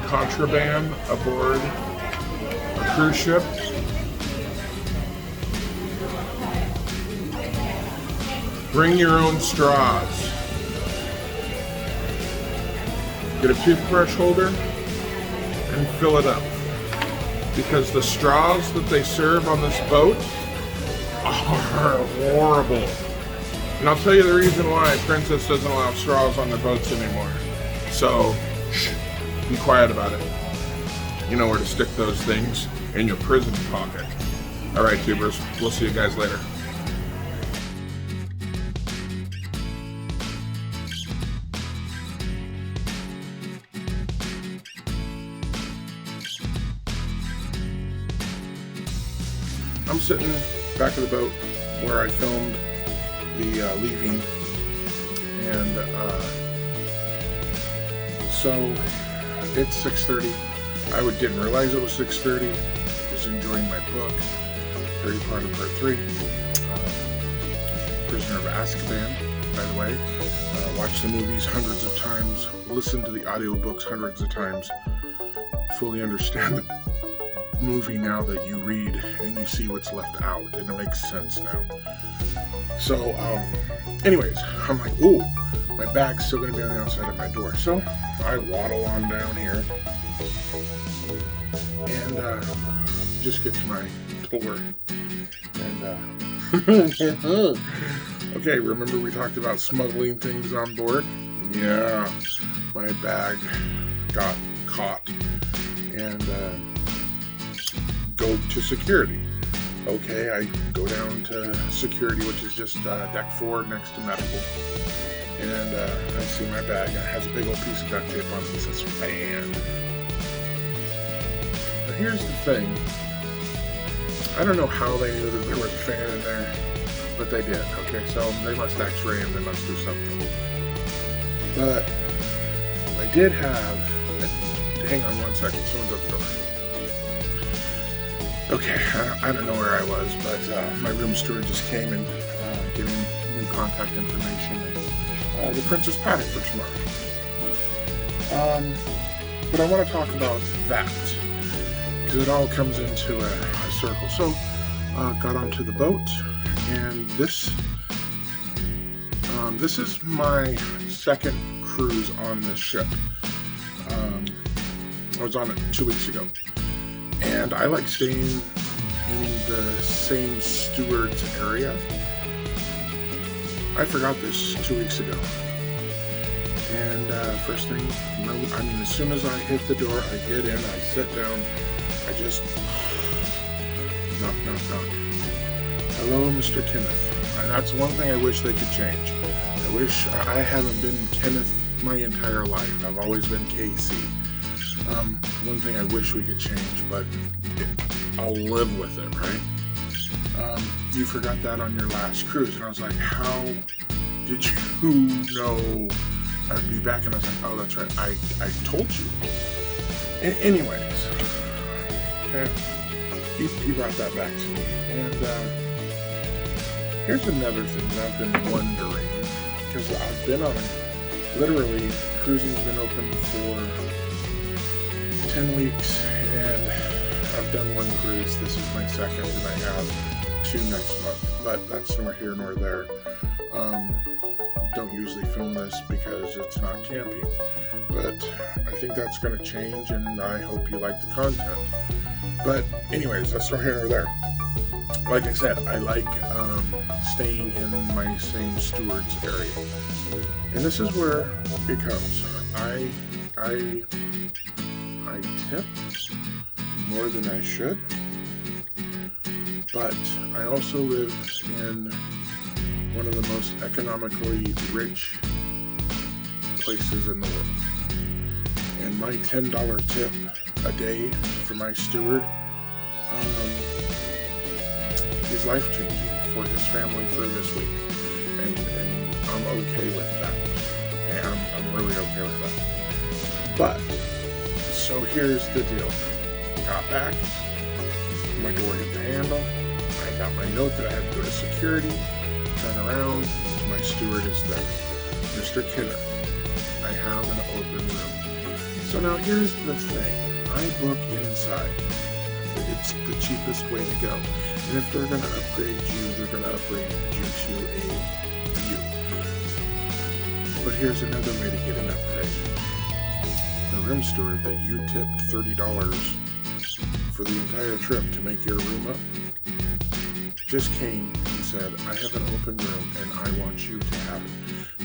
contraband aboard a cruise ship. Bring your own straws. Get a toothbrush holder and fill it up. Because the straws that they serve on this boat are horrible. And I'll tell you the reason why Princess doesn't allow straws on their boats anymore. So, shh, be quiet about it. You know where to stick those things, in your prison pocket. Alright, tubers, we'll see you guys later. I'm sitting back of the boat where I filmed the leaving, and so it's 6:30. I didn't realize it was 6:30. Was enjoying my book, Harry Potter Part 3, Prisoner of Azkaban, by the way. Watched the movies hundreds of times, listened to the audiobooks hundreds of times, fully understand the movie now that you read and you see what's left out, and it makes sense now. So, anyways, I'm like, ooh, my bag's still gonna be on the outside of my door. So I waddle on down here and just get to my door. And okay, remember we talked about smuggling things on board? Yeah, my bag got caught and go to security. Okay, I go down to security, which is just deck 4 next to medical, and I see my bag, and it has a big old piece of duct tape on it that says fan. But here's the thing, I don't know how they knew that there was a fan in there, but they did. Okay, so they must x-ray and they must do something. But I did have, hang on one second, someone's at the door. Okay, I don't know where I was, but my room steward just came and gave me new contact information and the Princess Paddock for tomorrow. But I want to talk about that, because it all comes into a circle. So, got onto the boat, and this is my second cruise on this ship. I was on it 2 weeks ago. And I like staying in the same steward's area. I forgot this 2 weeks ago. And first thing, as soon as I hit the door, I get in, I sit down, I just knock. Hello, Mr. Kenneth. And that's one thing I wish they could change. I wish I haven't been Kenneth my entire life. I've always been Casey. One thing I wish we could change, but I'll live with it, right? You forgot that on your last cruise, and I was like, how did you know I'd be back? And I was like, oh, that's right, I told you. Anyways, okay, he brought that back to me, and here's another thing that I've been wondering, because I've been on, literally, cruising's been open for 10 weeks, and I've done one cruise. This is my second, and I have 2 next month, but that's nor here nor there. Don't usually film this because it's not camping, but I think that's going to change, and I hope you like the content. But anyways, that's nor here nor there. Like I said, I like staying in my same steward's area, and this is where it comes. I tip more than I should, but I also live in one of the most economically rich places in the world. And my $10 tip a day for my steward is life-changing for his family for this week. And I'm okay with that. Okay, I'm really okay with that. But, so here's the deal. Got back, my door hit the handle, I got my note that I had to go to security, turn around, my steward is there. Mr. Kenneth, I have an open room. So now here's the thing. I book inside. It's the cheapest way to go. And if they're going to upgrade you, they're going to upgrade you to a view. But here's another way to get an upgrade. The room steward that you tipped $30 for the entire trip to make your room up just came and said, I have an open room and I want you to have it.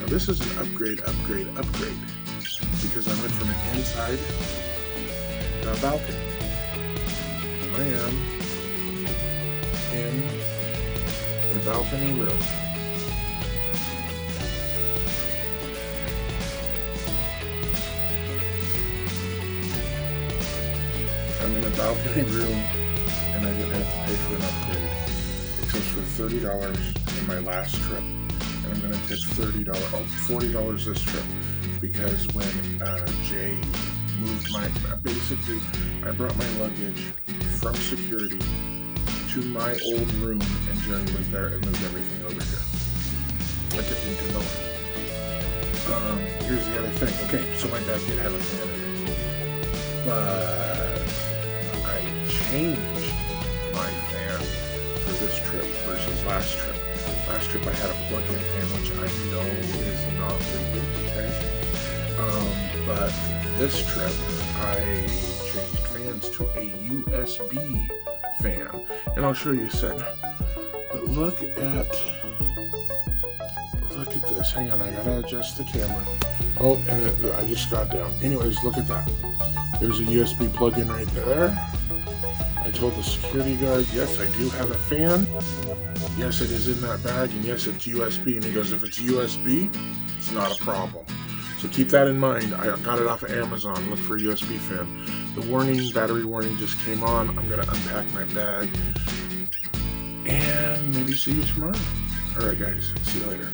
Now this is an upgrade, because I went from an inside to a balcony. I am in a balcony room. I'm in a balcony room and I didn't have to pay for an upgrade except for $30 in my last trip. And I'm going to tip $40 this trip because when Jay moved basically I brought my luggage from security to my old room and Jerry was there and moved everything over here. I tipped him $2. Here's the other thing. Okay, so my dad did have a fan in it, but I changed my fan for this trip versus last trip. Last trip I had a plug-in fan, which I know is not legal, okay? But this trip I changed fans to a USB fan, and I'll show you a second. But look at this. Hang on, I gotta adjust the camera. Oh, and I just got down. Anyways, look at that. There's a USB plug-in right there. I told the security guard, yes, I do have a fan. Yes, it is in that bag, and yes, it's USB. And he goes, if it's USB, it's not a problem. So keep that in mind. I got it off of Amazon. Look for a USB fan. The battery warning just came on. I'm going to unpack my bag and maybe see you tomorrow. All right, guys. See you later.